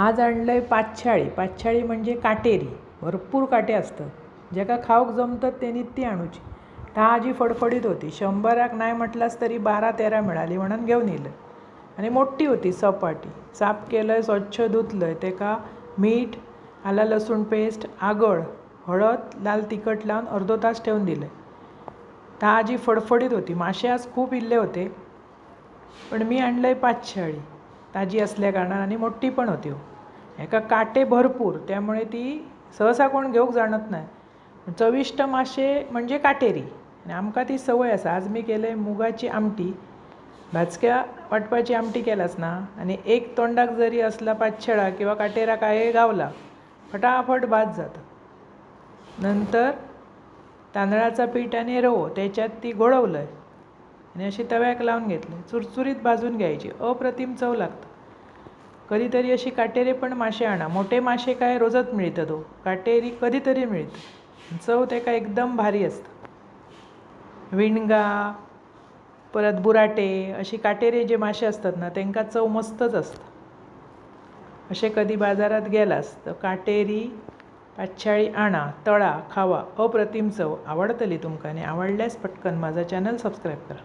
आज आणलंय पातछाळी. पातछाळी म्हणजे काटेरी. भरपूर काटे असतात. जेका खाऊक जमतात त्यांनी ती आणूची. ताजी फडफडीत होती. 100 नाही म्हटलास तरी 12-13 मिळाली म्हणून घेऊन येलं. आणि मोठी होती सपाटी. साफ केलं, स्वच्छ धुतलं. तेका मीठ, आला लसूण पेस्ट, आगळ, हळद, लाल तिखट लावून अर्धो तास ठेवून दिलं. ताजी फडफडीत होती. मासे आज खूप इल्ले होते, पण मी आणलंय पातछाळी. ताजी असल्या कारणानं आणि मोठी पण होती. एका काटे भरपूर, त्यामुळे ती सहसा कोण घेऊक जाणत नाही. चविष्ट मासे म्हणजे काटेरी आणि आमका ती सवय असा. आज मी केलं मुगाची आमटी. भाजक्या वाटपाची आमटी केलास ना आणि एक तोंडाक जरी असला पातछळा किंवा काटेरा काय गावला, फटाफट भात जातं. नंतर तांदळाचा पीठ आणि रवो त्याच्यात ती घोळवलं आहे आणि अशी तव्याक लावून घेतलं. चुरचुरीत भाजून घ्यायची. अप्रतिम चव लागतं. कधीतरी अशी काटेरी पण मासे आणा. मोठे मासे काय रोजच मिळतात हो. काटेरी कधीतरी मिळतं. चव त्याका एकदम भारी असतं. विणगा, परत बुराटे अशी काटेरी जे मासे असतात ना त्यांका चव मस्तच असतं. असे कधी बाजारात गेलास तर काटेरी पातछाळी आणा, तळा, खावा. अप्रतिम चव. आवडतली तुमका आणि आवडल्यास पटकन माझा चॅनल सबस्क्राईब करा.